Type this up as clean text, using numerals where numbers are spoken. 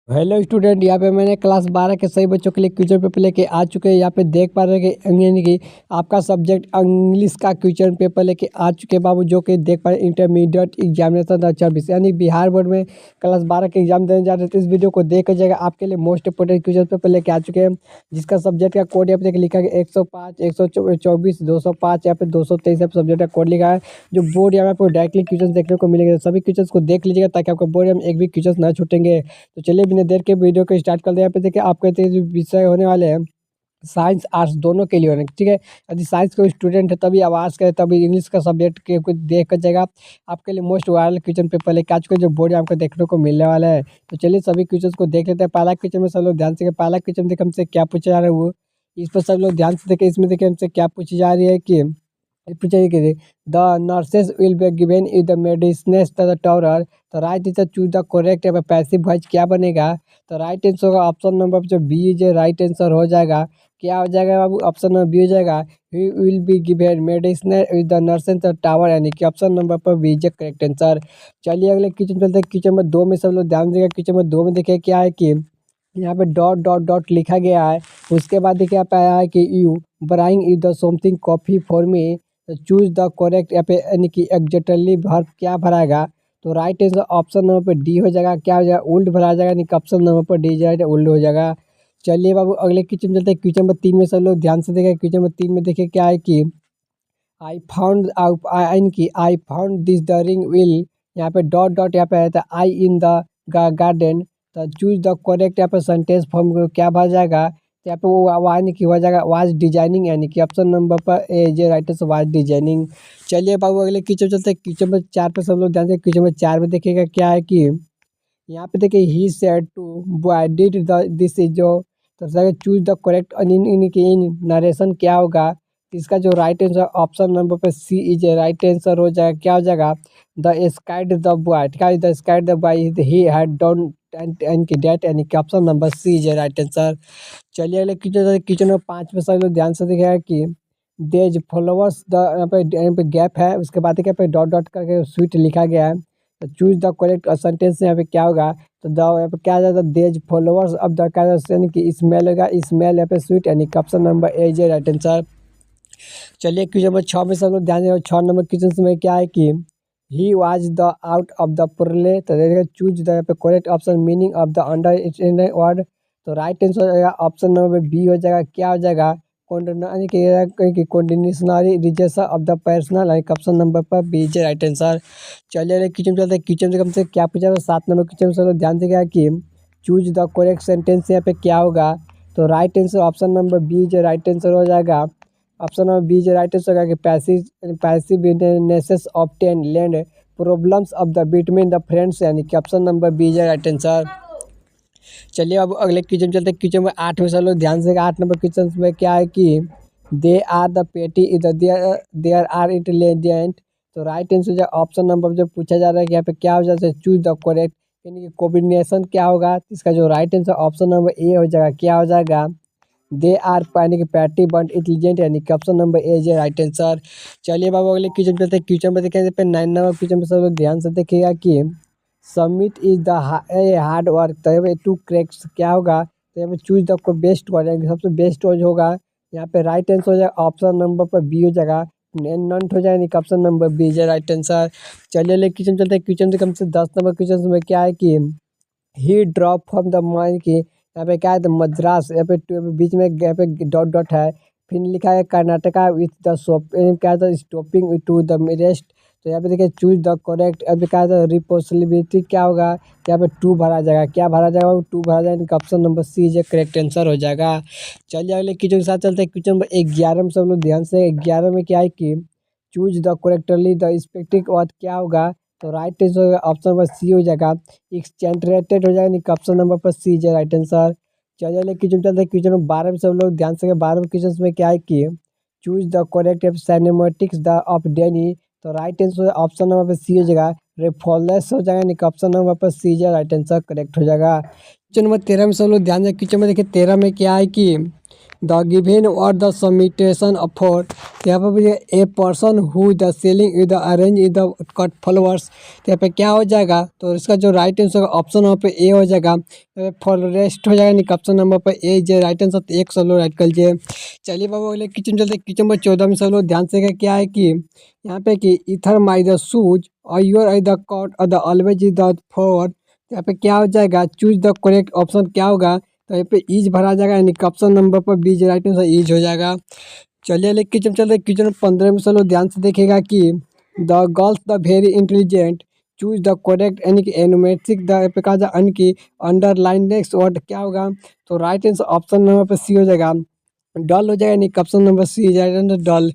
Hello student, यहाँ पे मैंने क्लास 12 के सभी बच्चों के लिए क्वेश्चन पेपर लेके आ चुके हैं। यहाँ पे देख पा रहे हैं कि यानी कि आपका सब्जेक्ट इंग्लिश का क्वेश्चन पेपर लेके आ चुके हैं बाबू, जो कि देख पा रहे इंटरमीडिएट एग्जामिनेशन 2024 यानी बिहार बोर्ड में क्लास 12 के एग्जाम देने जा रहे थे। इस वीडियो को देख जाएगा आपके लिए मोस्ट इंपोर्टेंट क्वेश्चन पेपर लेके आ चुके हैं, जिसका सब्जेक्ट का कोड यहाँ पे लिखा है 105, 124, 205, यहाँ पे 223 सब्जेक्ट का कोड लिखा है। जो बोर्ड यहाँ पे डायरेक्टली क्वेश्चन देखने को मिलेगा, सभी क्वेश्चन को देख लीजिएगा ताकि आपको बोर्ड में एक भी क्वेश्चन ना छूटेंगे। तो चलिए बिना देर के वीडियो को स्टार्ट कर दे। यहाँ पे देखिए आपके जो विषय होने वाले हैं, साइंस आर्ट्स दोनों के लिए होने, ठीक है। यदि साइंस का स्टूडेंट है तभी आवाज़ करे, तभी इंग्लिश का सब्जेक्ट के कुछ देख कर जाएगा। आपके लिए मोस्ट वायरल क्वेश्चन पेपर लेकर आज का जो बोर्ड आपको देखने को मिलने वाला है। तो चलिए सभी क्वेश्चन को देख लेते हैं। पहला क्वेश्चन में सब लोग ध्यान से, पहला क्वेश्चन देखिए हमसे क्या पूछा जा रहा है वो इस पर सब लोग ध्यान से देखें। इसमें देखिए हमसे क्या पूछी जा रही है कि पूछा कि the nurses will be given if the medicine to the टॉरर। तो right answer choose the correct. यहाँ पे पैसिव वॉइस क्या बनेगा? तो राइट आंसर होगा ऑप्शन नंबर जो बी जो राइट आंसर हो जाएगा। क्या हो जाएगा बाबू? ऑप्शन नंबर बी हो जाएगा, he will be given medicine with the nurses the tower, यानी कि ऑप्शन नंबर पर बी इज करेक्ट आंसर। चलिए अगले किचन चलते हैं। किचन में दो में सब लोग ध्यान देगा। किचन में दो में देखिए क्या है कि यहाँ पे डॉट डॉट डॉट लिखा गया है। उसके बाद देखिए यहाँ पे आया है कि you bring is the something coffee for me. Choose the correct, यहाँ पे यानी कि एग्जैक्टली वर्ब क्या भराएगा? तो राइट आंसर ऑप्शन नंबर पे डी हो जाएगा। क्या हो जाएगा? ओल्ड भरा जाएगा, यानी कि ऑप्शन नंबर पर डी जाएगा, ओल्ड हो जाएगा। चलिए बाबू अगले किचन चलते हैं। किचन नंबर 3 में सब लोग ध्यान से देखें। किचन नंबर 3 में देखिए क्या है कि I found this the ring will, यहाँ पे डॉट डॉट यहाँ पे आया था आई इन द गार्डन। तो चूज द करेक्ट, यहाँ पे सेंटेंस फॉर्म क्या भर जाएगा? तो यहाँ पे वो यानी कि हो जाएगा वाज डिजाइनिंग, यानी कि ऑप्शन नंबर पर ए जे राइट से वाज डिजाइनिंग। चलिए बाबू अगले किचन चलते हैं। किचन में 4 पे सब लोग ध्यान से। किचन में 4 में देखिएगा क्या है कि यहाँ पे देखिए he said to boy did the this is जो। तो choose the correct in narration क्या होगा? इसका जो राइट आंसर ऑप्शन नंबर पे सी इज राइट आंसर हो जाएगा। क्या हो जाएगा? द स्काइड द बॉय, क्या the skied the boy he had done and की डेट, यानी कि option number C is right answer. चलिए अगले किचन किचन में 5 में सब लोग ध्यान से दिखेगा कि देज फॉलोवर्स द, यहाँ पे गैप है। उसके बाद यहाँ पे डॉट डॉट करके स्वीट लिखा गया है। तो चूज द करेक्ट सेंटेंस यहाँ पे क्या होगा? तो द यहाँ पे क्या आ जाता है? देज फॉलोवर्स अब द क्या यानी कि स्मेल होगा, स्मेल यहाँ पे स्वीट, यानी कि option number A is right answer. चलिए क्वेश्चन नंबर 6 में सब लोग ध्यान दें। 6 नंबर क्वेश्चन में क्या है कि he was the out of the पुरले। तो देखिए चूज द यहाँ पे correct option meaning of the under word. तो राइट आंसर हो जाएगा ऑप्शन नंबर बी हो जाएगा। क्या हो जाएगा? कंडीशनरी रिजेक्शन ऑफ द पर्सनल, यानी ऑप्शन नंबर पर बी इज राइट आंसर। चलिए किचन चलते हैं। किचन से हमसे क्या पूछा है? 7 नंबर किचन में सब लोग ध्यान देगा कि चूज द करेक्ट सेंटेंस यहाँ पे क्या होगा? तो right answer option number B जो राइट आंसर हो जाएगा। ऑप्शन नंबर बी जो राइट आंसर होगा कि पैसिवनेसेस obtain land problems of the between the friends, यानी कि ऑप्शन नंबर बी जो राइट आंसर। चलिए अब अगले क्वेश्चन चलते हैं। क्वेश्चन में 8 में सब लोग ध्यान से। 8 नंबर क्वेश्चन में क्या है कि दे आर द पेटी इधर देयर आर इंटेलिजेंट। तो राइट आंसर जो ऑप्शन नंबर जो पूछा जा रहा है कि यहाँ पे क्या हो जाता है? चूज द करेक्ट, यानी कि कॉम्बिनेशन क्या होगा? इसका जो right answer option number A हो जाएगा। क्या हो जाएगा? दे आर यानी कि पैटी बट इंटेलिजेंट, यानी कि option number A is right answer. चलिए बाबू अगले क्वेश्चन चलते हैं। क्वेश्चन में देखिए पे 9 नंबर क्वेश्चन में सब लोग ध्यान से देखिएगा कि submit is the hard work. तो यहाँ पे टू क्रैक्स क्या होगा? तो यहाँ पे चूज द बेस्ट वर्ड, यानी कि सबसे बेस्ट वर्ड होगा। यहाँ पे राइट आंसर हो जाएगा ऑप्शन नंबर पर बी हो जाएगा। नंट हो जाएगा, यानी कि option number B is right answer. चलिए अगले क्वेश्चन चलते हैं। क्वेश्चन से कम से 10 नंबर क्वेश्चन में क्या है कि ही ड्रॉप फ्रॉम द माइंड की, यहाँ पे क्या है? तो मद्रास, यहाँ पे बीच में यहाँ पे डॉट डॉट है। फिर लिखा है कर्नाटका विथ द शॉप, क्या है? Stopping to the rest. तो यहाँ पे देखिए चूज द करेक्ट, यहाँ पे क्या है? रिपोसिबिलिटी क्या होगा? यहाँ पे टू भरा जाएगा। क्या भरा जाएगा? टू भरा जाएगा, ऑप्शन नंबर सी जो करेक्ट आंसर हो जाएगा। चलिए अगले क्वेश्चन के साथ चलते हैं। क्वेश्चन नंबर 11 में सब लोग ध्यान से। 11 में क्या है कि चूज द करेक्टली द स्पेक्टिक वर्ड क्या होगा? तो right answer option number C हो जाएगा। एक्सटेंट्रेटेड हो जाएगा, ऑप्शन नंबर पर सी इज राइट आंसर। चलिए क्वेश्चन चलते हैं। क्वेश्चन नंबर 12 में सब लोग ध्यान से। 12 क्वेश्चन में क्या है कि choose the correct cinematics the of डेनी। तो राइट आंसर ऑप्शन नंबर पर सी हो जाएगा। रेफॉलेस हो जाएगा, यानी ऑप्शन नंबर पर C is right answer correct हो जाएगा। क्वेश्चन नंबर 13 में सब लोग ध्यान से। क्वेश्चन में देखिए 13 में क्या है कि द गिवन और द समिटेशन फॉर, यहाँ पर भी a person who the selling with the arrange in the cut followers, तो यहाँ पे क्या हो जाएगा, तो इसका जो राइट आंसर ऑप्शन वहाँ पे ए हो जाएगा, फॉलोरेस्ट हो जाएगा, नहीं ऑप्शन नंबर पर ए जो राइट आंसर, तो एक सब लोग राइट कर लीजिए। चलिए बाबू अगले क्वेश्चन चलते, क्वेश्चन नंबर 14 में सब लोग ध्यान से क्या है कि यहाँ पे कि इथर माई द शूज और योर आई द कॉट और the always is the for, यहाँ पे क्या हो जाएगा, चूज द करेक्ट ऑप्शन क्या होगा, तो यहाँ पे ईज भरा जाएगा, यानी ऑप्शन नंबर पर बी जो राइट आंसर ईज हो जाएगा। चलिए लेकिन क्वेश्चन चल रहे क्वेश्चन 15 में चलो ध्यान से देखेगा कि the girls the very intelligent choose the correct, यानी कि एनुमेटिक द पे कहा जाए, यानी कि अंडरलाइन नेक्स्ट वर्ड क्या होगा, तो राइट आंसर ऑप्शन नंबर पर सी हो जाएगा, डल हो जाएगा, यानी ऑप्शन नंबर सी जाएगा डल।